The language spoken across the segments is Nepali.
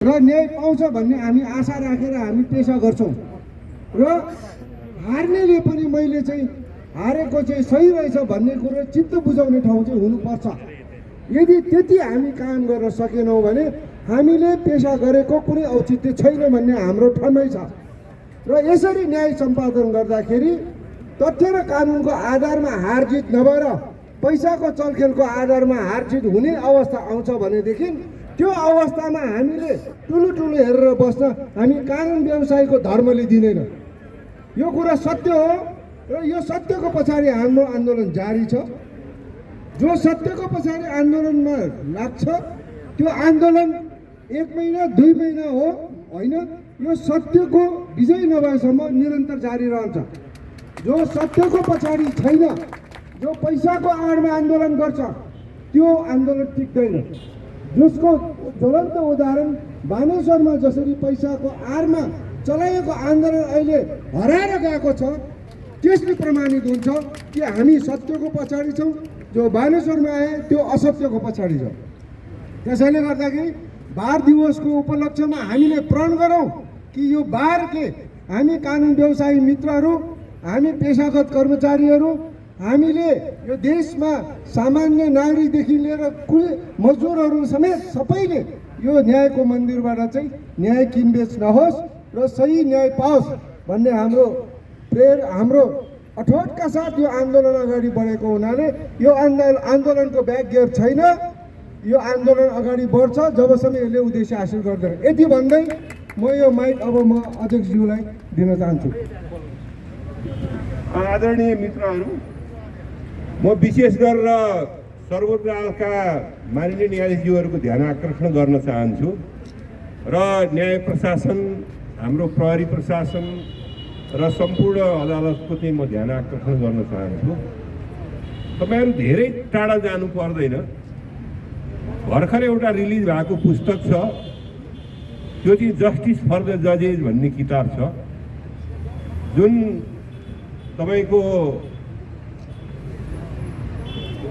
र न्याय पाउँछ भन्ने हामी आशा राखेर हामी पेशा गर्छौँ र हार्नेले पनि मैले चाहिँ हारेको चाहिँ सही रहेछ भन्ने कुरो चित्त बुझाउने ठाउँ चाहिँ हुनुपर्छ। यदि त्यति हामी काम गर्न सकेनौँ भने हामीले पेशा गरेको कुनै औचित्य छैन भन्ने हाम्रो ठम्मै छ। र यसरी न्याय सम्पादन गर्दाखेरि तथ्य र कानुनको आधारमा हारजित नभएर पैसाको चलखेलको आधारमा हारजित हुने अवस्था आउँछ भनेदेखि त्यो अवस्थामा हामीले ठुलो हेरेर बस्न हामी कानुन व्यवसायको धर्मले दिँदैन। यो कुरा सत्य हो र यो सत्यको पछाडि हाम्रो आन्दोलन जारी छ। जो सत्यको पछाडि आन्दोलनमा लाग्छ त्यो आन्दोलन 1 महिना 2 महिना हो होइन, यो सत्यको विजय नभएसम्म निरन्तर जारी रहन्छ। जो सत्यको पछाडि छैन, जो पैसाको आडमा आन्दोलन गर्छ त्यो आन्दोलन टिक्दैन। जसको ज्वलन्त उदाहरण बानेश्वरमा जसरी पैसाको आडमा चलाएको आन्दोलन अहिले हराएर गएको छ त्यसले प्रमाणित हुन्छ कि हामी सत्यको पछाडि छौँ। जो बानेश्वरमा आए त्यो असत्यको पछाडि छ। त्यसैले गर्दाखेरि बार दिवसको उपलक्ष्यमा हामीले प्रण गरौँ कि यो बारले हामी कानुन व्यवसायी मित्रहरू, हामी पेशागत कर्मचारीहरू, हामीले यो देशमा सामान्य नागरिकदेखि लिएर मजदुरहरू समेत सबैले यो न्यायको मन्दिरबाट चाहिँ न्याय किनबेच नहोस् र सही न्याय पाओस् भन्ने हाम्रो प्रेर, हाम्रो अठोटका साथ यो आन्दोलन अगाडि बढेको हुनाले यो आन्दोलनको ब्याक गियर छैन। यो आन्दोलन अगाडि बढ्छ जबसम्म यसले उद्देश्य हासिल गर्दैन। यति भन्दै म यो माइक अब म अध्यक्षज्यूलाई दिन चाहन्छु। आदरणीय मित्रहरू, म विशेष गरेर सर्वोच्च अदालतका माननीय न्यायाधीशज्यूहरूको ध्यान आकर्षण गर्न चाहन्छु र न्याय प्रशासन, हाम्रो प्रहरी प्रशासन र सम्पूर्ण अदालतको चाहिँ म ध्यान आकर्षण गर्न चाहन्छु। तपाईँहरू धेरै टाढा जानु पर्दैन। भर्खर एउटा रिलिज भएको पुस्तक छ, त्यो चाहिँ जस्टिस फर द जजेज भन्ने किताब छ, जुन तपाईँको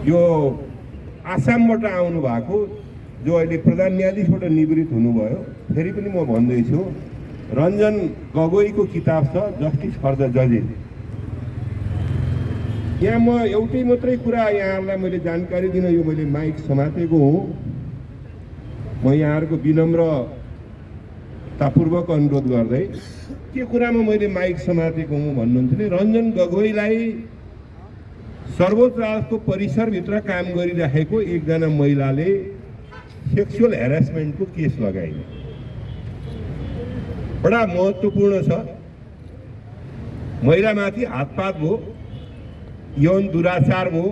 यो आसामबाट आउनु भएको, जो अहिले प्रधान न्यायाधीशबाट निवृत्त हुनुभयो, फेरि पनि म भन्दैछु, रञ्जन गगोईको किताब छ जस्टिस फर द जजेज। यहाँ म एउटै मात्रै कुरा यहाँहरूलाई मैले जानकारी दिन यो मैले माइक समातेको हुँ। म यहाँहरूको विनम्रतापूर्वक अनुरोध गर्दै के कुरामा मैले माइक समातेको हुँ भन्नुहुन्छ भने, रञ्जन गगोईलाई सर्वोच्च अदालतको परिसरभित्र काम गरिराखेको एकजना महिलाले सेक्सुअल हेरासमेन्टको केस लगाइन्। बडा महत्त्वपूर्ण छ। महिलामाथि हातपात भयो, यौन दुराचार भयो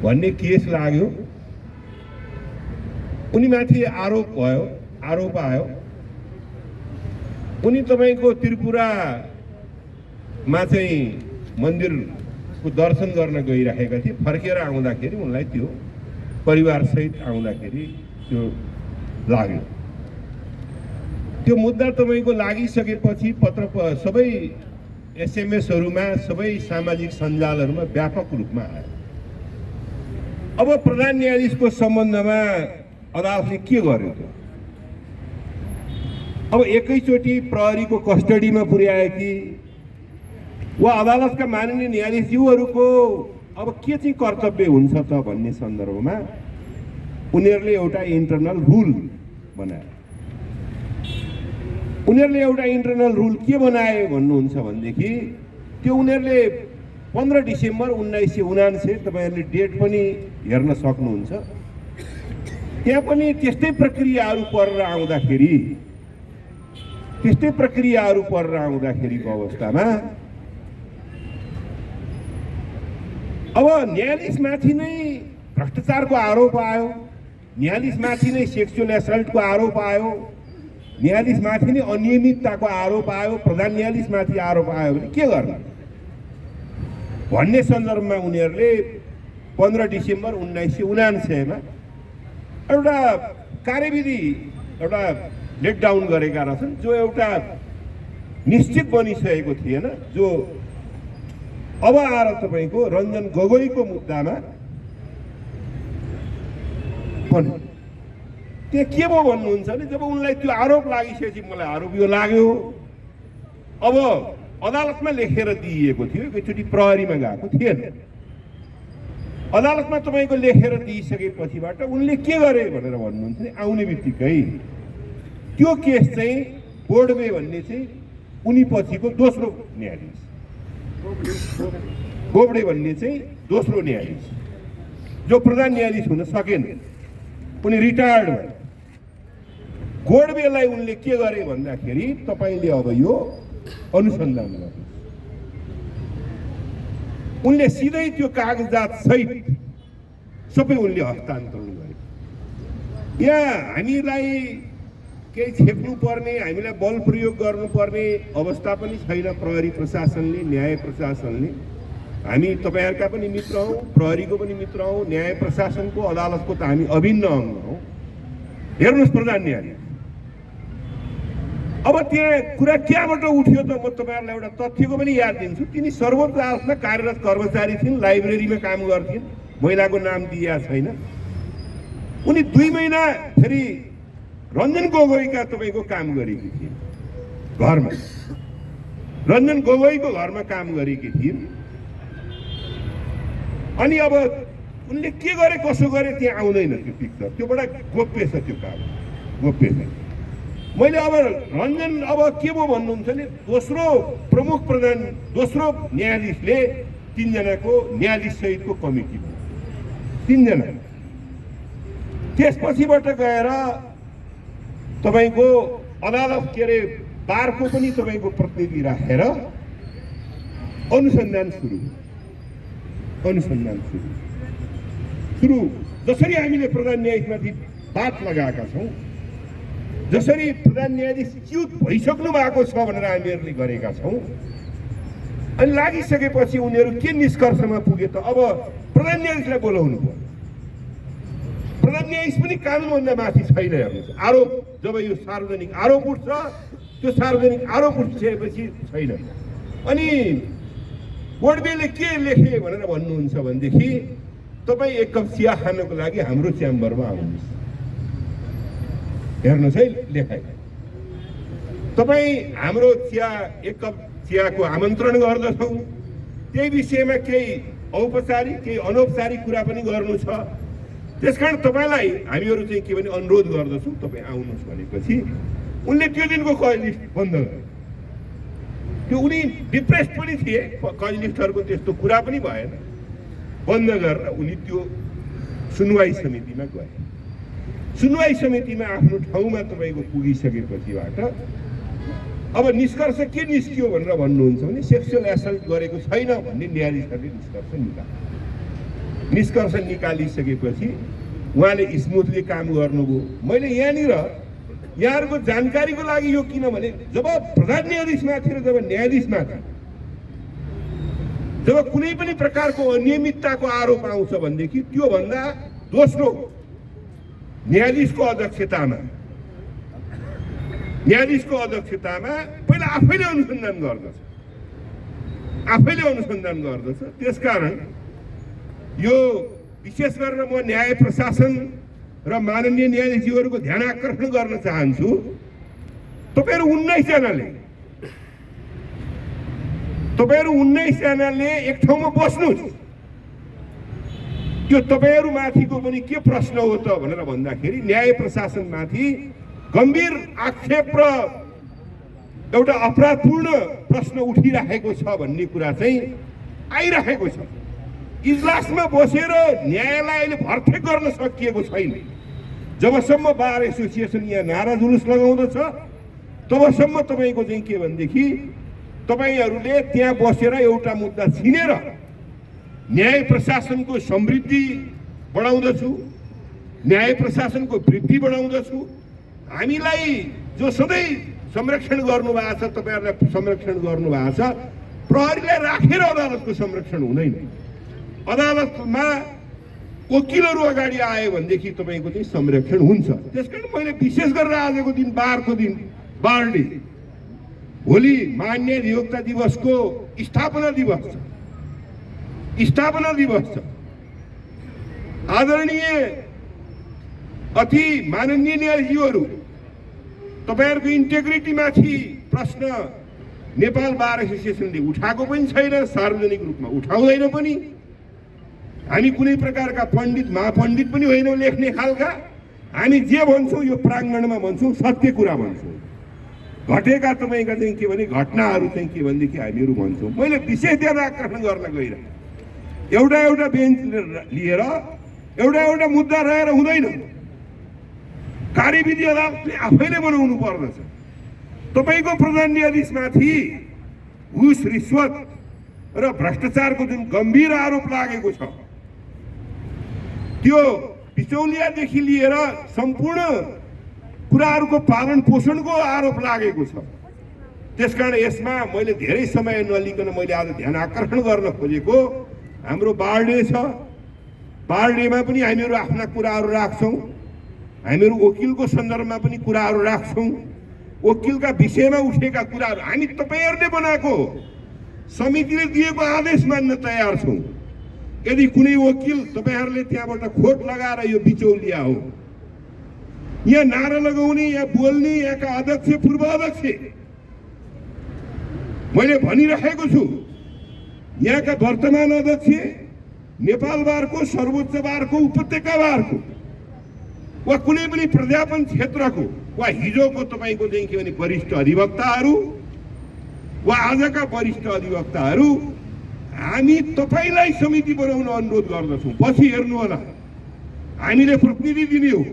भन्ने केस लाग्यो। उनीमाथि आरोप भयो, आरोप आयो। उनी तपाईँको त्रिपुरामा चाहिँ मन्दिरको दर्शन गर्न गइराखेका थिए। फर्केर आउँदाखेरि उनलाई त्यो परिवारसहित आउँदाखेरि त्यो लाग्यो। त्यो मुद्दा तपाईँको लागिसकेपछि सबै एसएमएसहरूमा, सबै सामाजिक सञ्जालहरूमा व्यापक रूपमा आयो। अब प्रधान न्यायाधीशको सम्बन्धमा अदालतले के गर्यो त? अब एकैचोटि प्रहरीको कस्टडीमा पुर्यायो कि वा अदालतका माननीय न्यायाधीशज्यूहरूको अब के चाहिँ कर्तव्य हुन्छ त भन्ने सन्दर्भमा उनीहरूले एउटा इन्टरनल रुल बनायो। उनीहरूले एउटा इन्टरनल रुल के बनायो भन्नुहुन्छ भनेदेखि, त्यो उनीहरूले 15 डिसेम्बर 1979, तपाईँहरूले डेट पनि हेर्न सक्नुहुन्छ, त्यहाँ पनि त्यस्तै प्रक्रियाहरू परेर आउँदाखेरिको अवस्थामा अब न्यायाधीशमाथि नै भ्रष्टाचारको आरोप आयो, न्यायाधीशमाथि नै सेक्सुअल एसल्टको आरोप आयो, न्यायाधीशमाथि नै अनियमितताको आरोप आयो, प्रधान न्यायाधीशमाथि आरोप आयो भने के गर्ने भन्ने सन्दर्भमा उनीहरूले 15 डिसेम्बर 1979 एउटा कार्यविधि एउटा लेकडाउन गरेका रहेछन्, जो एउटा निश्चित बनिसकेको थिएन, जो अब आएर तपाईँको रञ्जन गगोईको मुद्दामा बन्यो। त्यो के भयो भन्नुहुन्छ भने जब उनलाई त्यो आरोप लागिसकेपछि मलाई आरोप यो लाग्यो। अब अदालतमा लेखेर दिइएको थियो, एकचोटि प्रहरीमा गएको थिएन। अदालतमा तपाईँको लेखेर दिइसकेपछिबाट उनले के गरे भनेर भन्नुहुन्छ भने आउने बित्तिकै त्यो केस चाहिँ बोर्डवे भन्ने चाहिँ उनी पछिको दोस्रो न्यायाधीश, बोबडे भन्ने चाहिँ दोस्रो न्यायाधीश जो प्रधान न्यायाधीश हुन सकेन, उनी रिटायर्ड भए। गोडबेलाई उनले के गरे भन्दाखेरि तपाईँले अब यो अनुसन्धान गर्नु। उनले सिधै त्यो कागजात सहित सबै उनले हस्तान्तरण गरे। यहाँ हामीलाई केही छेक्नु पर्ने, हामीलाई बल प्रयोग गर्नुपर्ने अवस्था पनि छैन। प्रहरी प्रशासनले, न्याय प्रशासनले, हामी तपाईँहरूका पनि मित्र हौँ, प्रहरीको पनि मित्र हौँ, न्याय प्रशासनको, अदालतको त हामी अभिन्न अङ्ग हौँ। हेर्नुहोस् प्रधान न्यायाधीश, अब त्यहाँ कुरा कहाँबाट उठ्यो त म तपाईँहरूलाई एउटा तथ्यको पनि याद दिन्छु। तिनी सर्वोच्च अदालतमा कार्यरत कर्मचारी थिइन्, लाइब्रेरीमा काम गर्थिन्, महिलाको नाम दिइएको छैन। उनी 2 महिना फेरि रञ्जन गोगोईका तपाईँको काम गरेकी थिइन्, घरमा रञ्जन गोगोईको घरमा काम गरेकी थिइन्। अनि अब उनले के गरे कसो गरे त्यहाँ आउँदैन त्यो पिक्चर, त्यो बडा गोप्य छ, त्यो काम गोप्य छ। मैले अब रञ्जन अब के भयो भन्नुहुन्छ भने दोस्रो प्रमुख प्रधान दोस्रो न्यायाधीशले 3 जनाको न्यायाधीश सहितको कमिटी भयो, 3 जना। त्यसपछिबाट गएर तपाईँको अदालत के अरे बारको पनि तपाईँको प्रतिनिधि राखेर अनुसन्धान सुरु। जसरी हामीले प्रधान न्यायाधीशमाथि बात लगाएका छौँ, जसरी प्रधान न्यायाधीश च्युत भइसक्नु भएको छ भनेर हामीहरूले गरेका छौँ, अनि लागिसकेपछि उनीहरू के निष्कर्षमा पुगे त अब प्रधान न्यायाधीशलाई बोलाउनु पर्यो। प्रधान न्यायाधीश पनि कानुनभन्दा माथि छैन। हेर्नुहोस्, आरोप जब यो सार्वजनिक आरोप उठ्छ, त्यो सार्वजनिक आरोप उठिसकेपछि छैन। अनि बोर्डवेले के लेखे भनेर भन्नुहुन्छ भनेदेखि तपाईँ 1 कप चिया खानको लागि हाम्रो च्याम्बरमा आउनुहोस्। हेर्नुहोस् है लेखाइ, तपाईँ हाम्रो चिया 1 कप चियाको आमन्त्रण गर्दछौँ, त्यही विषयमा केही औपचारिक केही अनौपचारिक कुरा पनि गर्नु छ। त्यसकारण तपाईँलाई हामीहरू चाहिँ के भने अनुरोध गर्दछौँ, तपाईँ आउनुहोस् भनेपछि उनले त्यो दिनको कज लिस्ट बन्द गरे। त्यो उनी डिप्रेस पनि थिए, कज लिस्टहरूको त्यस्तो कुरा पनि भएन, बन्द गरेर उनी त्यो सुनवाई समितिमा गए। सुनवाई समितिमा आफ्नो ठाउँमा तपाईँको पुगिसकेपछिबाट अब निष्कर्ष के निस्कियो भनेर भन्नुहुन्छ भने सेक्सुअल एसल्ट गरेको छैन भन्ने न्यायाधीशले निष्कर्ष निकालिसकेपछि उहाँले स्मुथली काम गर्नुभयो। मैले यहाँहरूको जानकारीको लागि यो किनभने जब प्रधान न्यायाधीशमाथि र जब न्यायाधीशमाथि जब कुनै पनि प्रकारको अनियमितताको आरोप आउँछ भनेदेखि त्योभन्दा दोस्रो न्यायाधीशको अध्यक्षतामा पहिला आफैले अनुसन्धान गर्दछ। त्यसकारण यो विशेष गरेर म न्याय प्रशासन र माननीय न्यायाधीशहरूको ध्यान आकर्षण गर्न चाहन्छु। तपाईँहरू 19 जनाले एक ठाउँमा बस्नुहोस्। त्यो तपाईँहरू माथिको पनि के प्रश्न हो त भनेर भन्दाखेरि न्याय प्रशासनमाथि गम्भीर आक्षेप र एउटा अपराधपूर्ण प्रश्न उठिरहेको छ भन्ने कुरा चाहिँ आइरहेको छ। इजलासमा बसेर न्यायालयले भर्ती गर्न सकिएको छैन। जबसम्म बार एसोसिएसन यहाँ नारा जुलुस लगाउँदछ तबसम्म तपाईँको चाहिँ के भनेदेखि तपाईँहरूले त्यहाँ बसेर एउटा मुद्दा छिनेर न्याय प्रशासनको समृद्धि बढाउँदछु, न्याय प्रशासनको वृद्धि बढाउँदछु। हामीलाई जो सधैँ संरक्षण गर्नुभएको छ, तपाईँहरूलाई संरक्षण गर्नुभएको छ, प्रहरीलाई राखेर अदालतको संरक्षण हुँदैन। अदालतमा वकिलहरू अगाडि आयो भनेदेखि तपाईँको चाहिँ संरक्षण हुन्छ। त्यसकारण मैले विशेष गरेर आजको दिन बारको दिन बार डे, भोलि मान्य अधिवक्ता दिवसको स्थापना दिवस छ। आदरणीय अति माननीय न्यायाधीशज्यूहरू, तपाईहरुको इन्टेग्रिटीमाथि प्रश्न नेपाल बार एसोसिएसनले उठाएको पनि छैन, सार्वजनिक रूपमा उठाउँदैन पनि। हामी कुनै प्रकारका पण्डित महापण्डित पनि होइनौँ लेख्ने खालका। हामी जे भन्छौँ यो प्राङ्गणमा भन्छौँ, सत्य कुरा भन्छौँ। घटेका तपाईँका चाहिँ के भने घटनाहरू चाहिँ के भनेदेखि हामीहरू भन्छौँ। मैले विशेष ध्यान आकर्षण गर्न गइरहेँ। एउटा बेन्च लिएर एउटा मुद्दा रहेर हुँदैन। कार्यविधि अदालतले आफैले बनाउनु पर्दछ। तपाईँको प्रधान न्यायाधीशमाथि घुस रिश्वत र भ्रष्टाचारको जुन गम्भीर आरोप लागेको छ, त्यो बिचौलियादेखि लिएर सम्पूर्ण कुराहरूको पालन पोषणको आरोप लागेको छ। त्यसकारण यसमा मैले धेरै समय नलिकन मैले आज ध्यान आकर्षण गर्न खोजेको, हाम्रो बारडे छ, बारडेमा पनि हामीहरू आफ्ना कुराहरू राख्छौँ। हामीहरू वकिलको सन्दर्भमा पनि कुराहरू राख्छौँ। वकिलका विषयमा उठेका कुराहरू हामी तपाईँहरूले बनाएको समितिले दिएको आदेश मान्न तयार छौँ। यदि कुनै वकिल तपाईँहरूले त्यहाँबाट खोट लगाएर यो बिचौलिया हो, यहाँ नारा लगाउने, यहाँ बोल्ने, यहाँका अध्यक्ष पूर्व अध्यक्ष, मैले भनिरहेको छु, यहाँका वर्तमान अध्यक्ष, नेपाल बारको, सर्वोच्च बारको, उपत्यका बारको वा कुनै पनि प्राध्यापन क्षेत्रको वा हिजोको तपाईँको चाहिँ के भने वरिष्ठ अधिवक्ताहरू वा आजका वरिष्ठ अधिवक्ताहरू, हामी तपाईँलाई समिति बनाउन अनुरोध गर्दछौँ। पछि हेर्नु होला, हामीले प्रतिनिधि दिने हो,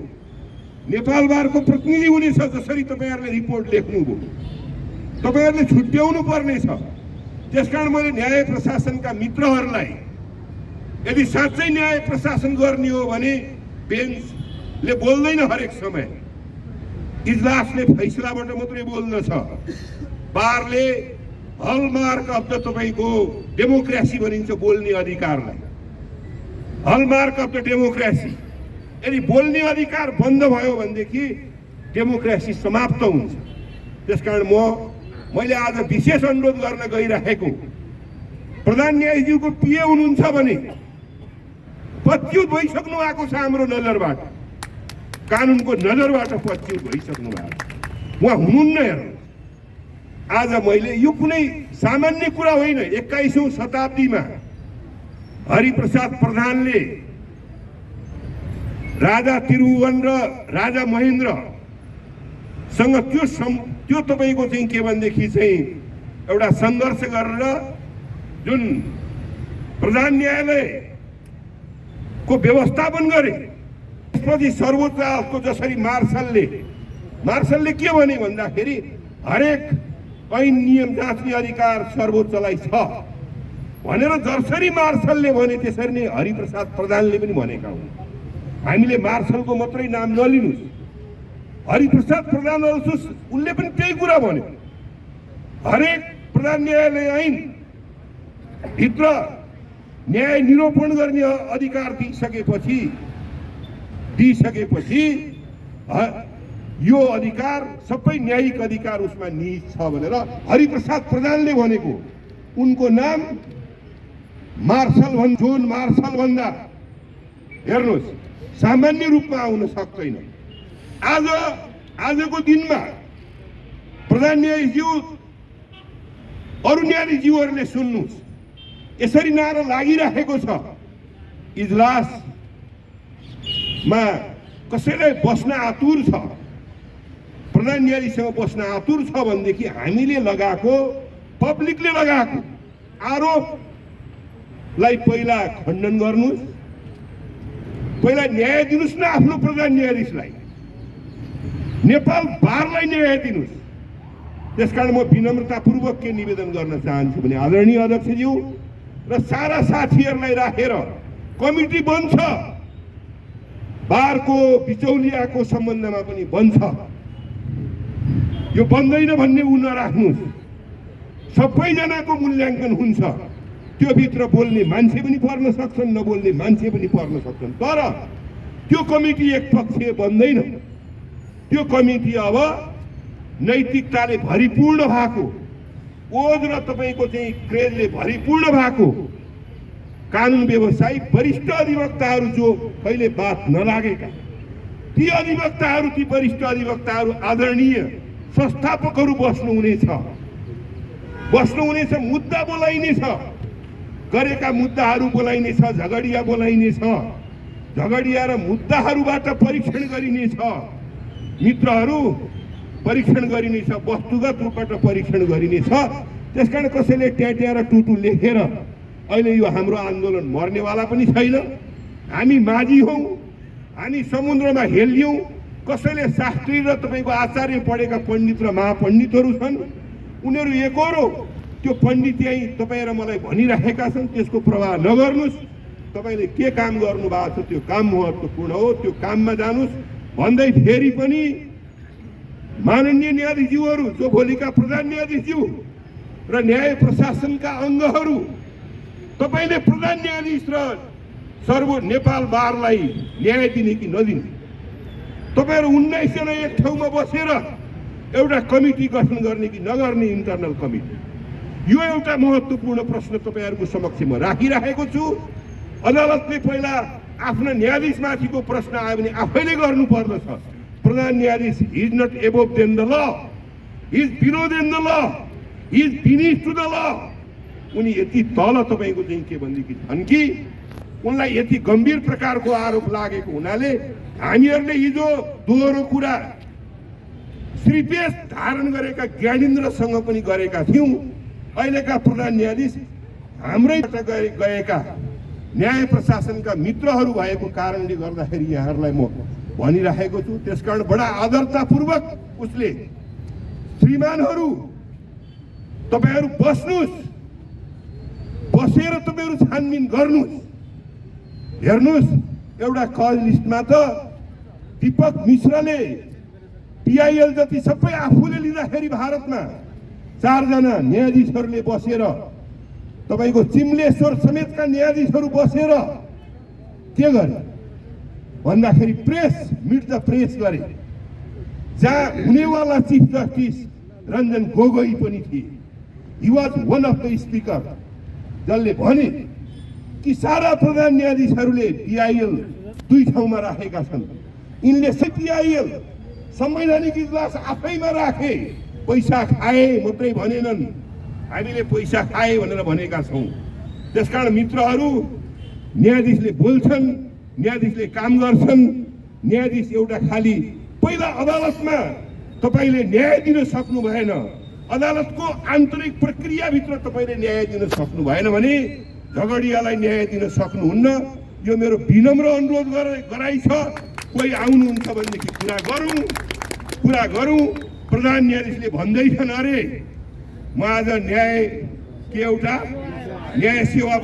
नेपाल बारको प्रतिनिधि हुनेछ। जसरी तपाईँहरूले रिपोर्ट लेख्नुभयो, तपाईँहरूले छुट्याउनु पर्नेछ। त्यसकारण मैले न्याय प्रशासनका मित्रहरूलाई, यदि साँच्चै न्याय प्रशासन गर्ने हो भने बेन्चले बोल्दैन हरेक समय, इजलासले फैसलाबाट मात्रै बोल्दछ। बारले हलमार्क अफ द तपाईँको डेमोक्रेसी भनिन्छ बोल्ने अधिकारलाई, हलमार्क अफ द डेमोक्रेसी। यदि बोल्ने अधिकार बन्द भयो भनेदेखि डेमोक्रेसी समाप्त हुन्छ। त्यसकारण मैले आज विशेष अनुरोध गर्न गइरहेको, प्रधान न्यायाधीशज्यूको पिए हुनुहुन्छ भने पच्युत भइसक्नु भएको छ हाम्रो नजरबाट, कानुनको नजरबाट पच्युत भइसक्नु भएको छ, उहाँ हुनुहुन्न। हेर्नु, आज मैले यो कुनै सामान्य कुरा होइन। 21औं शताब्दीमा हरिप्रसाद प्रधानले राजा त्रिभुवन र राजा महेन्द्रसँग त्यो तपाईँको चाहिँ के भनेदेखि चाहिँ एउटा सङ्घर्ष गरेर जुन प्रधान न्यायालयको व्यवस्थापन गरे, त्यसपछि सर्वोच्च अदालतको जसरी मार्शलले के भने भन्दाखेरि हरेक ऐन नियम जाँच्ने अधिकार सर्वोच्चलाई छ भनेर जसरी मार्शलले भने त्यसरी नै हरिप्रसाद प्रधानले पनि भनेका हुन्। हामीले मार्शलको मात्रै नाम नलिनुहोस्, हरिप्रसाद प्रधान उनले पनि त्यही कुरा भन्यो। हरेक प्रधान न्यायालय ऐन भित्र न्याय निरूपण गर्ने अधिकार दिइसकेपछि यो अधिकार सबै न्यायिक अधिकार उसमा निहित छ भनेर हरिप्रसाद प्रधानले भनेको। उनको नाम जोन मार्शल भन्दा हेर्नुहोस् सामान्य रूपमा आउन सक्दैन। आजको दिनमा प्रधान न्यायाधीशज्यू, अरू न्यायाधीशज्यूहरूले सुन्नुहोस्, यसरी नारा लागिरहेको छ, इजलासमा कसैलाई बस्न आतुर छ, प्रधान न्यायाधीशसँग बस्न आतुर छ भनेदेखि हामीले लगाएको, पब्लिकले लगाएको आरोपलाई पहिला खण्डन गर्नुहोस्, पहिला न्याय दिनुहोस् न आफ्नो प्रधान न्यायाधीशलाई, नेपाल बारलाई न्याय दिनुहोस्। त्यसकारण म विनम्रतापूर्वक के निवेदन गर्न चाहन्छु भने आदरणीय अध्यक्षज्यू र सारा साथीहरूलाई राखेर कमिटी बन्छ, बारको बिचौलियाको सम्बन्धमा पनि बन्छ। यो बन्दैन भन्ने उ नराख्नुहोस्, सबैजनाको मूल्याङ्कन हुन्छ। त्यो भित्र बोल्ने मान्छे पनि पर्न सक्छन्, नबोल्ने मान्छे पनि पर्न सक्छन्, तर त्यो कमिटी एकपक्षीय बन्दैन। त्यो कमिटी अब नैतिकताले भरिपूर्ण भएको, ओज र तपाईँको चाहिँ क्रेजले भरिपूर्ण भएको कानुन व्यवसायी वरिष्ठ अधिवक्ताहरू जो कहिले बात नलागेका, ती अधिवक्ताहरू, ती वरिष्ठ अधिवक्ताहरू आदरणीय संस्थापकहरू बस्नुहुनेछ, मुद्दा बोलाइनेछ, गरेका मुद्दाहरू बोलाइनेछ, झगडिया बोलाइनेछ, झगडिया र मुद्दाहरूबाट परीक्षण गरिनेछ, मित्रहरू परीक्षण गरिनेछ, वस्तुगत रूपबाट परीक्षण गरिनेछ। त्यसकारण कसैले ट्याट्या र टुटु लेखेर अहिले यो हाम्रो आन्दोलन मर्नेवाला पनि छैन। हामी माझी हौँ, हामी समुद्रमा हेलियौँ। कसैले शास्त्री र तपाईँको आचार्य पढेका पण्डित र महापण्डितहरू छन्, उनीहरू एकहोरो त्यो पण्डित यहीँ तपाईँ र मलाई भनिराखेका छन्, त्यसको प्रभाव नगर्नुहोस्। तपाईँले के काम गर्नुभएको छ त्यो काम महत्त्वपूर्ण हो, त्यो काममा जानुहोस् भन्दै फेरि पनि माननीय न्यायाधीशज्यूहरू, जो भोलिका प्रधान न्यायाधीशज्यू र न्याय प्रशासनका अङ्गहरू, तपाईँले प्रधान न्यायाधीश र नेपाल बारलाई न्याय दिने कि नदिने? तपाईँहरू 19 जना एक ठाउँमा बसेर एउटा कमिटी गठन गर्ने कि नगर्ने, इन्टरनल कमिटी? यो एउटा महत्त्वपूर्ण प्रश्न तपाईँहरूको समक्ष म राखिरहेको छु। अदालतले पहिला आफ्ना न्यायाधीशमाथिको प्रश्न आयो भने आफैले गर्नुपर्दछ। प्रधान न्यायाधीश is not above than the law, is below than the law, is beneath to the law. उनी यति तल तपाईँको चाहिँ के भनेदेखि छन् कि उनलाई यति गम्भीर प्रकारको आरोप लागेको हुनाले हामीहरूले हिजो दोहोरो कुरा श्रीपेश धारण गरेका ज्ञानेन्द्रसँग पनि गरेका थियौँ। अहिलेका प्रधान न्यायाधीश हाम्रैबाट गएका न्याय प्रशासनका मित्रहरू भएको कारणले गर्दाखेरि यहाँहरूलाई म भनिरहेको छु। त्यसकारण बडा आदरतापूर्वक उसले, श्रीमानहरू तपाईँहरू बस्नुहोस्, बसेर तपाईँहरू छानबिन गर्नुहोस्। हेर्नुहोस्, एउटा कल लिस्टमा त दीपक मिश्रले पिआइएल जति सबै आफूले लिँदाखेरि भारतमा 4 जना न्यायाधीशहरूले बसेर, तपाईँको चिम्लेश्वर समेतका न्यायाधीशहरू बसेर के गरे भन्दाखेरि प्रेस मिट द प्रेस गरे, जहाँ हुनेवाला चिफ जस्टिस रञ्जन गोगोई पनि थिए। He was one of the speaker, जसले भने कि सारा प्रधान न्यायाधीशहरूले पिआइएल 2 ठाउँमा राखेका छन्। यिनले पिआइएल संवैधानिक इजलास आफैमा राखे, पैसा खाए मात्रै भनेनन्, हामीले पैसा खाए भनेर भनेका छौँ। त्यसकारण मित्रहरू, न्यायाधीशले बोल्छन्, न्यायाधीशले काम गर्छन्। न्यायाधीश एउटा खाली पहिला अदालतमा तपाईँले न्याय दिन सक्नु भएन, अदालतको आन्तरिक प्रक्रियाभित्र तपाईँले न्याय दिन सक्नु भएन भने झगडियालाई न्याय दिन सक्नुहुन्न। यो मेरो विनम्र अनुरोध गराइ छ। कोही आउनुहुन्छ भनेदेखि कुरा गरौँ। प्रधान न्यायाधीशले भन्दैछन्, अरे म आज न्याय के एउटा न्याय सेवा,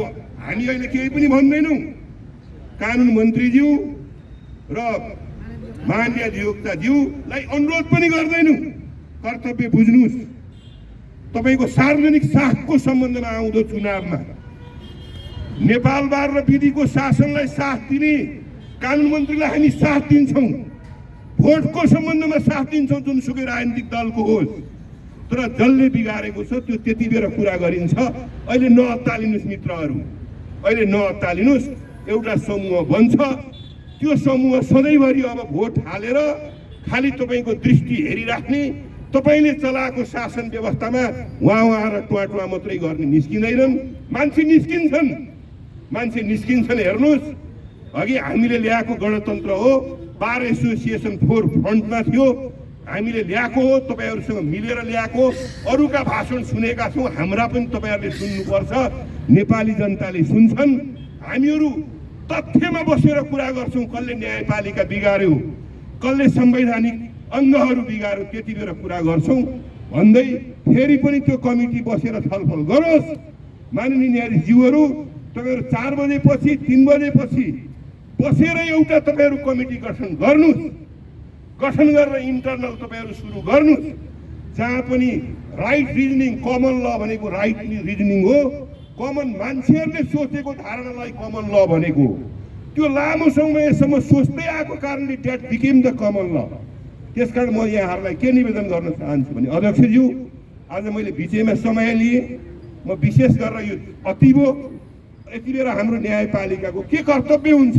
हामी अहिले केही पनि भन्दैनौँ। कानुन मन्त्रीज्यू र महान्यायाधिवक्ताज्यूलाई अनुरोध पनि गर्दैनौँ, कर्तव्य बुझ्नुहोस्। तपाईँको सार्वजनिक साखको सम्बन्धमा आउँदो चुनावमा नेपाल बार र विधिको शासनलाई साथ दिने कानुन मन्त्रीलाई हामी साथ दिन्छौँ। भोटको सम्बन्धमा साथ दिन्छौँ, जुनसुकै राजनीतिक दलको होस्। तर जसले बिगारेको छ त्यो त्यति बेर कुरा गरिन्छ। अहिले नअत्तालिनुहोस् मित्रहरू, अहिले नअत्तालिनुहोस्। एउटा समूह बन्छ, त्यो समूह सधैँभरि अब भोट हालेर खालि तपाईँको दृष्टि हेरिराख्ने, तपाईँले चलाएको शासन व्यवस्थामा वहाँ र टुवा मात्रै गर्ने निस्किँदैनन्। मान्छे निस्किन्छन्। हेर्नुहोस्, अघि हामीले ल्याएको गणतन्त्र हो, बार एसोसिएसन फोर फ्रन्टमा थियो, हामीले ल्याएको हो, तपाईँहरूसँग मिलेर ल्याएको। अरूका भाषण सुनेका छौँ, हाम्रा पनि तपाईँहरूले सुन्नुपर्छ। नेपाली जनताले सुन्छन्। हामीहरू तथ्यमा बसेर कुरा गर्छौँ। कसले न्यायपालिका बिगार्यो, कसले संवैधानिक अङ्गहरू बिगार्यो, त्यति बेर कुरा गर्छौँ भन्दै फेरि पनि त्यो कमिटी बसेर छलफल गरोस्। माननीय न्यायाधीशज्यूहरू, तपाईँहरू 4 बजेपछि 3 बजेपछि बसेर एउटा तपाईँहरू कमिटी गठन गर्नुहोस्। गठन गरेर इन्टरनल तपाईँहरू सुरु गर्नुहोस्, जहाँ पनि राइट रिजनिङ, कमन ल भनेको राइट रिजनिङ हो। कमन मान्छेहरूले सोचेको धारणालाई कमन ल भनेको, त्यो लामो समयसम्म सोच्दै आएको कारणले द्याट बिकेम द कमन ल। त्यसकारण म यहाँहरूलाई के निवेदन गर्न चाहन्छु भने, अध्यक्षज्यू, आज मैले बिचैमा समय लिएँ। म विशेष गरेर यो अति भयो। यति बेला हाम्रो न्यायपालिकाको के कर्तव्य हुन्छ?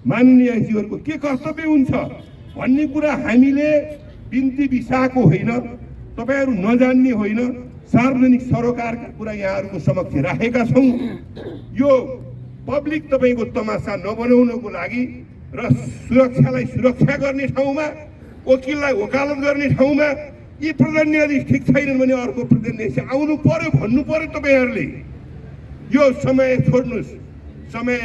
माननीय न्यायाधीशहरूको के कर्तव्य हुन्छ भन्ने कुरा हामीले बिन्ती बिसाएको होइन, तपाईँहरू नजान्ने होइन, सार्वजनिक सरोकारका कुरा यहाँहरूको समक्ष राखेका छौँ। यो पब्लिक तपाईँको तमासा नबनाउनको लागि र सुरक्षालाई सुरक्षा गर्ने ठाउँमा, वकिललाई वकालत गर्ने ठाउँमा यी प्रधान न्यायाधीश ठिक छैनन् भने अर्को प्रधान न्यायाधीश आउनु पर्यो भन्नु पर्यो। तपाईँहरूले यो समय छोड्नुहोस्, समय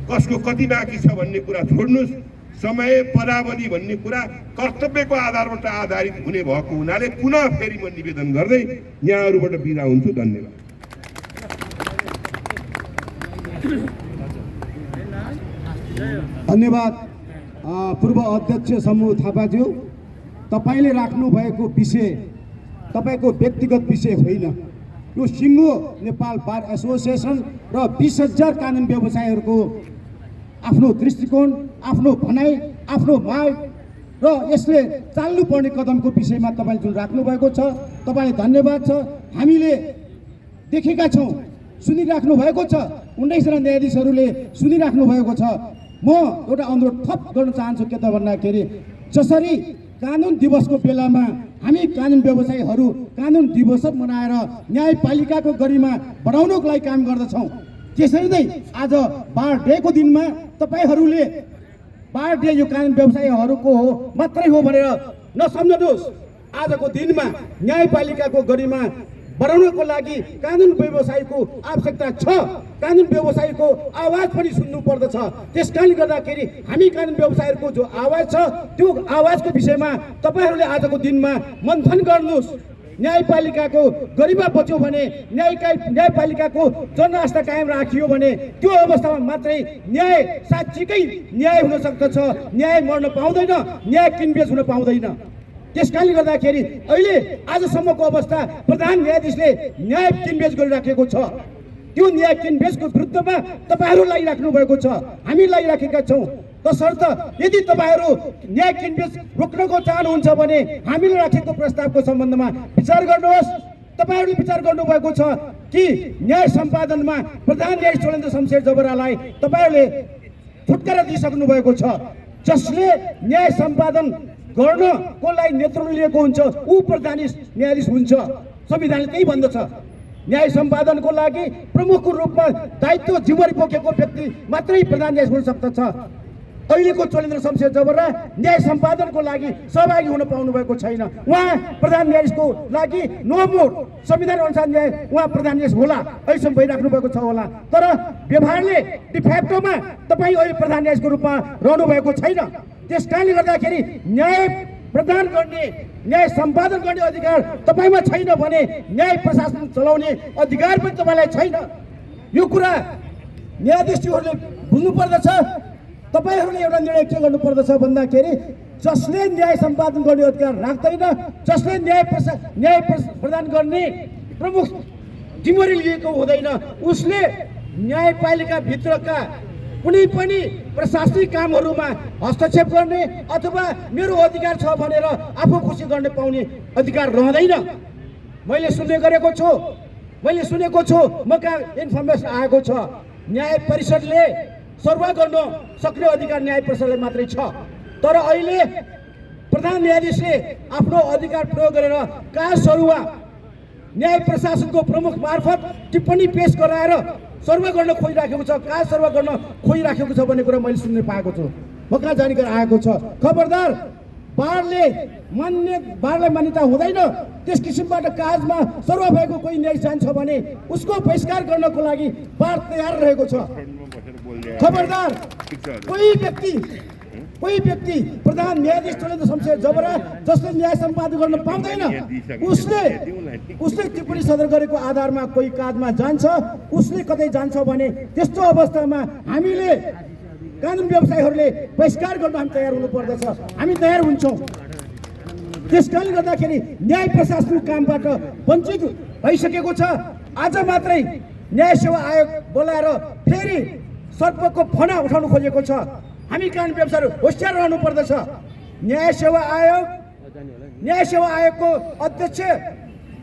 कसको कति बाँकी छ भन्ने कुरा छोड्नुहोस्। समय पदावधि भन्ने कुरा कर्तव्यको आधारबाट आधारित हुने भएको हुनाले पुनः फेरि म निवेदन गर्दै यहाँहरूबाट बिदा हुन्छु। धन्यवाद। धन्यवाद पूर्व अध्यक्ष समूह थापाज्यू। तपाईँले राख्नु भएको विषय तपाईँको व्यक्तिगत विषय होइन। यो सिङ्गो नेपाल बार एसोसिएसन र 20,000 कानुन व्यवसायीहरूको आफ्नो दृष्टिकोण, आफ्नो भनाइ, आफ्नो माग र यसले चाल्नुपर्ने कदमको विषयमा तपाईँले जुन राख्नुभएको छ, तपाईँलाई धन्यवाद छ। हामीले देखेका छौँ, सुनिराख्नु भएको छ, 19 जना न्यायाधीशहरूले सुनिराख्नु भएको छ। म एउटा अनुरोध थप गर्न चाहन्छु के त भन्दाखेरि जसरी कानुन दिवसको बेलामा हामी कानुन व्यवसायीहरू कानुन दिवस मनाएर न्यायपालिकाको गरिमा बढाउनको लागि काम गर्दछौँ, त्यसरी नै आज बार डेको दिनमा तपाईँहरूले बार डे यो कानुन व्यवसायीहरूको हो मात्रै हो भनेर नसम्झनुहोस्। आजको दिनमा न्यायपालिकाको गरिमा बढाउनको लागि कानुन व्यवसायीको आवश्यकता छ। कानुन व्यवसायीको आवाज पनि सुन्नु पर्दछ। त्यसकारणले गर्दाखेरि हामी कानुन व्यवसायीहरूको जो आवाज छ त्यो आवाजको विषयमा तपाईँहरूले आजको दिनमा मन्थन गर्नुहोस्। न्यायपालिकाको गरिमा बच्यो भने, न्यायपालिकाको जनआस्था कायम राखियो भने त्यो अवस्थामा मात्रै न्याय साँच्चीकै न्याय हुन सक्दछ। न्याय मर्न पाउँदैन, न्याय किनबेच हुन पाउँदैन। त्यसकारणले गर्दाखेरि अहिले आजसम्मको अवस्था प्रधान न्यायाधीशले न्याय किनबेच गरिराखेको छ। त्यो न्याय किनबेचको विरुद्धमा तपाईँहरू लागिराख्नु भएको छ, हामी लागिराखेका छौँ। तसर्थ यदि तपाईँहरू न्याय किनबेच रोक्नको चाहनुहुन्छ भने हामीले राखेको प्रस्तावको सम्बन्धमा विचार गर्नुहोस्। तपाईँहरूले विचार गर्नुभएको छ कि न्याय सम्पादनमा प्रधान न्यायाधीश चोलेन्द्र शमशेर जबरालाई तपाईँहरूले छुटकारा दिइसक्नु भएको छ। जसले न्याय सम्पादन गर्नको लागि नेतृत्व लिएको हुन्छ ऊ प्रधान न्यायाधीश हुन्छ। संविधानले त्यही भन्दछ। न्याय सम्पादनको लागि प्रमुखको रूपमा दायित्व जिम्मेवारी बोकेको व्यक्ति मात्रै प्रधान न्यायाधीश हुन सक्दछ। अहिलेको चोलेन्द्र शमशेर जबरा न्याय सम्पादनको लागि सहभागी हुन पाउनु भएको छैन। उहाँ प्रधान न्यायाधीशको लागि नो मोर संविधान अनुसार न्याय उहाँ प्रधान न्यायाधीश होला, अहिलेसम्म भइराख्नु भएको छ होला। तर व्यवहारले डिफेक्टोमा तपाईँ अहिले प्रधान न्यायाधीशको रूपमा रहनु भएको छैन। त्यसकारणले गर्दाखेरि न्याय प्रदान गर्ने, न्याय सम्पादन गर्ने अधिकार तपाईँमा छैन भने न्याय प्रशासन चलाउने अधिकार पनि तपाईँलाई छैन। यो कुरा न्यायाधीशहरूले बुझ्नु पर्दछ। तपाईँहरूले एउटा निर्णय के गर्नुपर्दछ भन्दाखेरि जसले न्याय सम्पादन गर्ने अधिकार राख्दैन, जसले न्याय प्रदान गर्ने प्रमुख जिम्मेवारी लिएको हुँदैन, उसले न्यायपालिकाभित्रका कुनै पनि प्रशासनिक कामहरूमा हस्तक्षेप गर्ने अथवा मेरो अधिकार छ भनेर आफू खुसी गर्ने पाउने अधिकार रहँदैन। मैले सुनेको छु म कहाँ इन्फर्मेसन आएको छ। न्याय परिषदले सरुवा गर्न सक्ने अधिकार न्याय परिषदले मात्रै छ। तर अहिले प्रधान न्यायाधीशले आफ्नो अधिकार प्रयोग गरेर कहाँ सरुवा न्याय प्रशासनको प्रमुख मार्फत टिप्पणी पेश गराएर सर्वे गर्न खोजिराखेको छ। कहाँ सर्वे गर्न खोजिराखेको छ भन्ने कुरा मैले सुन्न पाएको छु, म कहाँ जानकारी आएको छ। खबरदार, बारलाई मान्यता हुँदैन। त्यस किसिमबाट काजमा सर्वे भएको कोही न्यायाधीश जान्छ भने उसको बहिष्कार गर्नको लागि बार तयार रहेको छ। खबरदार, कोही व्यक्ति प्रधान न्यायाधीश चोलेन्द्र शमशेर जबरा जसले न्याय सम्पादन गर्न पाउँदैन, उसले टिप्पणी सदर गरेको आधारमा कोही काजमा जान्छ, उसले कतै जान्छ भने त्यस्तो अवस्थामा हामीले कानुन व्यवसायीहरूले बहिष्कार गर्न हामी तयार हुनुपर्दछ। हामी तयार हुन्छौँ। त्यसकारणले गर्दाखेरि न्याय प्रशासनिक कामबाट वञ्चित भइसकेको छ। आज मात्रै न्याय सेवा आयोग बोलाएर फेरि सर्पको फना उठाउनु खोजेको छ। हामी कानुन व्यवसायी होसियार रहनु पर्दछ। न्याय सेवा आयोगको अध्यक्ष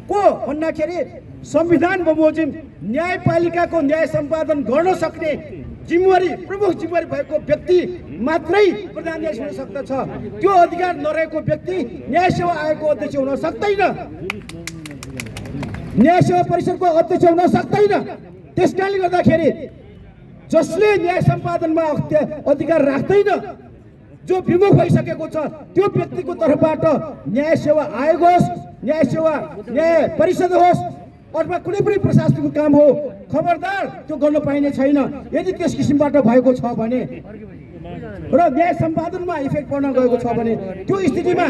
को भन्दाखेरि संविधान बमोजिम न्यायपालिकाको न्याय सम्पादन गर्न सक्ने जिम्मेवारी प्रमुख जिम्मेवारी भएको व्यक्ति मात्रै प्रधान न्यायाधीश हुन सक्दछ। त्यो अधिकार नरहेको व्यक्ति न्याय सेवा आयोगको अध्यक्ष हुन सक्दैन, न्याय सेवा परिषदको अध्यक्ष हुन सक्दैन। त्यसकारणले गर्दाखेरि जसले न्याय सम्पादनमा अधिकार राख्दैन, जो विमुख भइसकेको छ, त्यो व्यक्तिको तर्फबाट न्याय सेवा आयोग होस्, न्याय परिषद होस् अथवा कुनै पनि प्रशासनिक काम हो, खबरदार त्यो गर्न पाइने छैन। यदि त्यस किसिमबाट भएको छ भने र न्याय सम्पादनमा इफेक्ट पर्न गएको छ भने त्यो स्थितिमा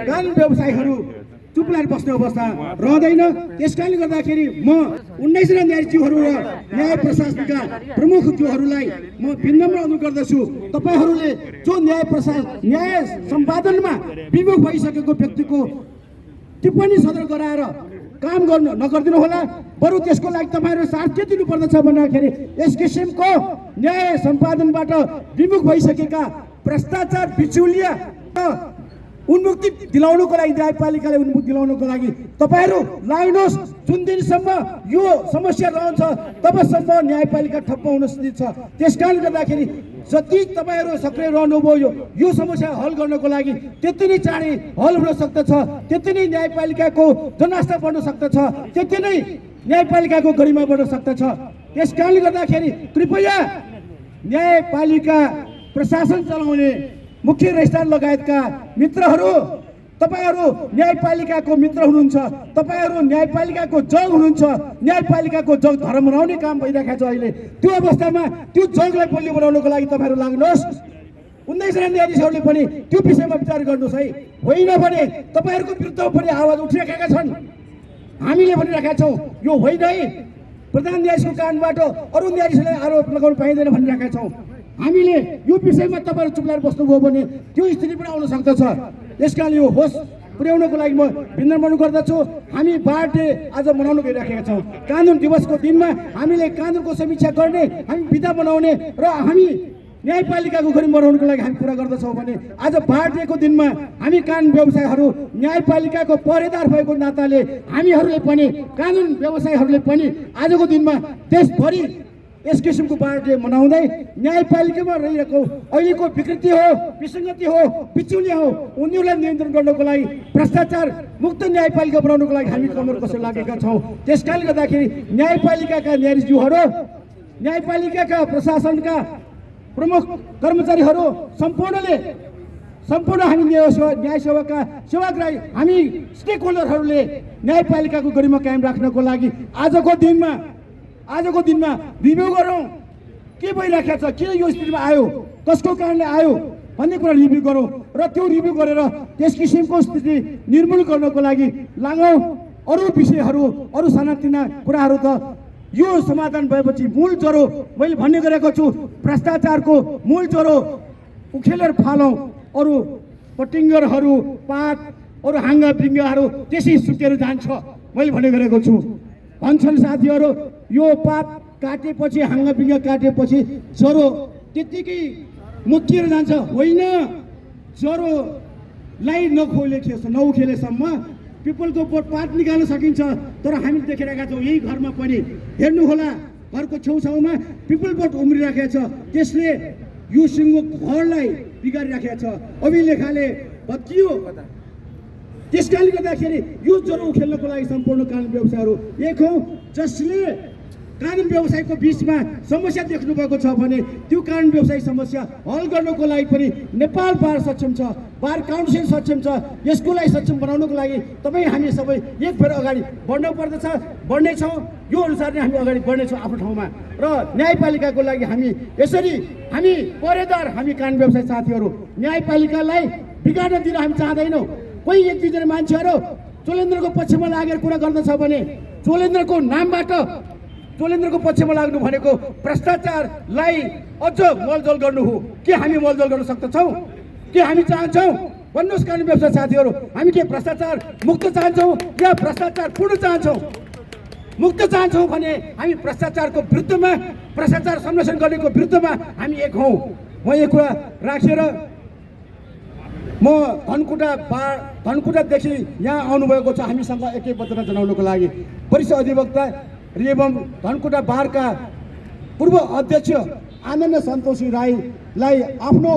कानुन व्यवसायीहरू चुप लागेर बस्ने अवस्था रहँदैन। त्यसकारणले गर्दाखेरि म 19 जना न्यायाधीशज्यूहरू र न्याय प्रशासनका प्रमुखज्यूहरूलाई म विनम्र अनुरोध गर्दछु, तपाईँहरूले जो न्याय सम्पादनमा विमुख भइसकेको व्यक्तिको टिप्पणी सदर गराएर काम गर्नु नगरिदिनु होला, बरु त्यसको लागि तपाईँहरू साथ के दिनुपर्दछ भन्दाखेरि यस किसिमको न्याय सम्पादनबाट विमुख भइसकेका भ्रष्टाचार बिचौलिया उन्मुक्ति दिलाउनको लागि, न्यायपालिकालाई उन्मुक्ति दिलाउनको लागि तपाईँहरू लाग्नुहोस्। जुन दिनसम्म यो समस्या रहन्छ तबसम्म न्यायपालिका ठप्प हुन स्थित छ। त्यसकारणले गर्दाखेरि जति तपाईँहरू सक्रिय रहनुभयो यो समस्या हल गर्नको लागि त्यति नै चाँडै हल हुन सक्दछ, त्यति नै न्यायपालिकाको जनआस्था बढ्न सक्दछ, त्यति नै न्यायपालिकाको गरिमा बढ्न सक्दछ। त्यसकारणले गर्दाखेरि कृपया न्यायपालिका प्रशासन चलाउने मुख्य रजिस्ट्रार लगायतका मित्रहरू, तपाईँहरू न्यायपालिकाको मित्र हुनुहुन्छ, तपाईँहरू न्यायपालिकाको जग हुनुहुन्छ। न्यायपालिकाको जग धर्म बनाउने काम भइरहेको छ अहिले। त्यो अवस्थामा त्यो जगलाई बलियो बनाउनको लागि तपाईँहरू लाग्नुहोस्। 19 जना न्यायाधीशहरूले पनि त्यो विषयमा विचार गर्नुहोस् है। होइन भने तपाईँहरूको विरुद्ध पनि आवाज उठिरहेका छन्, हामीले भनिरहेका छौँ यो होइन है, प्रधान न्यायाधीशको कारणबाट अरू न्यायाधीशलाई आरोप लगाउनु पाइँदैन भनिरहेका छौँ। हामीले यो विषयमा तपाईँहरू चुप लागेर बस्नुभयो भने त्यो स्थिति पनि आउन सक्दछ। त्यसकारण यो होस् पुर्याउनको लागि म विनम्र अनुरोध गर्दछु। हामी बार डे आज मनाउन गइरहेका छौँ। कानुन दिवसको दिनमा हामीले कानुनको समीक्षा गर्ने, हामी विधा बनाउने र हामी न्यायपालिकाको गरी मनाउनको लागि हामी पुरा गर्दछौँ भने आज बार डेको दिनमा हामी कानुन व्यवसायहरू न्यायपालिकाको पहरेदार भएको नाताले हामीहरूले पनि कानुन व्यवसायीहरूले पनि आजको दिनमा देशभरि यस किसिमको बार डे मनाउँदै न्यायपालिकामा रहिरहेको अहिलेको विकृति हो, विसङ्गति हो, बिचौलिया हो, उनीहरूलाई नियन्त्रण गर्नको लागि भ्रष्टाचार मुक्त न्यायपालिका बनाउनको लागि हामी कमर कसेर लागेका छौँ। त्यसकारणले गर्दाखेरि न्यायपालिकाका न्यायाधीशज्यूहरू, न्यायपालिकाका प्रशासनका प्रमुख कर्मचारीहरू सम्पूर्ण हामी न्याय सेवाका सेवाग्राही, हामी स्टेक होल्डरहरूले न्यायपालिकाको गरिमा कायम राख्नको लागि आजको दिनमा रिभ्यू गरौँ, के भइरहेको छ, किन यो स्थितिमा आयो, कसको कारणले आयो भन्ने कुरा रिभ्यू गरौँ र त्यो रिभ्यू गरेर त्यस किसिमको स्थिति निर्मूल गर्नको लागि लागौँ। अरू विषयहरू, अरू सानातिना कुराहरू त यो समाधान भएपछि मूल ज्वरो मैले भन्ने गरेको छु, भ्रष्टाचारको मूल ज्वरो उखेलेर फालौँ। अरू पटिङ्गरहरू, पात, अरू हाङ्गा पिङ्गाहरू त्यसै सुकेर जान्छ मैले भन्ने गरेको छु। भन्छन् साथीहरू यो पात काटेपछि, हाङ्गा पिङ्गा काटेपछि ज्वरो त्यत्तिकै मुक्किएर जान्छ। होइन, ज्वरोलाई नउखेलेसम्म पिपलको बोट पात निकाल्न सकिन्छ। तर हामी देखिरहेका छौँ यही घरमा पनि हेर्नुहोला, घरको छेउछाउमा पिपल बोट उम्रिरहेको छ, त्यसले यो सिङ्गो घरलाई बिगारिरहेको छ, अभिलेखाले भत्कियो। त्यसकारणले गर्दाखेरि यो ज्वरो उखेल्नको लागि सम्पूर्ण कानुन व्यवसायहरू एक हौँ। जसले कानुन व्यवसायको बिचमा समस्या देख्नु भएको छ भने त्यो कानुन व्यवसाय समस्या हल गर्नको लागि पनि नेपाल बार सक्षम छ, बार काउन्सिल सक्षम छ। यसको लागि सक्षम बनाउनको लागि तपाईँ हामी सबै एक फेर अगाडि बढ्नु पर्दछ, बढ्नेछौँ। यो अनुसार नै हामी अगाडि बढ्नेछौँ आफ्नो ठाउँमा। र न्यायपालिकाको लागि हामी यसरी हामी पहरेदार, हामी कानुन व्यवसाय साथीहरू न्यायपालिकालाई बिगार्न दिन हामी चाहँदैनौँ। कोही एक दुईजना मान्छेहरू चोलेन्द्रको पक्षमा लागेर कुरा गर्दछ भने चोलेन्द्रको नामबाट चोलेन्द्रको पक्षमा लाग्नु भनेको भ्रष्टाचारलाई अझ मलजल गर्नु हो। के हामी मलजल गर्न सक्दछौँ? के हामी चाहन्छौँ? भन्नुहोस् कानुन व्यवसाय साथीहरू, हामी के भ्रष्टाचार मुक्त चाहन्छौँ या भ्रष्टाचार पूर्ण चाहन्छौँ? मुक्त चाहन्छौँ भने हामी भ्रष्टाचारको विरुद्धमा, भ्रष्टाचार संरक्षण गर्नेको विरुद्धमा हामी एक हौँ। म यो कुरा राखेर म धनकुटादेखि यहाँ आउनुभएको छ हामीसँग एकैबद्धता जनाउनको लागि। वरिष्ठ अधिवक्ता एवं धनकुटा बारका पूर्व अध्यक्ष आनन्द सन्तोषी राईलाई आफ्नो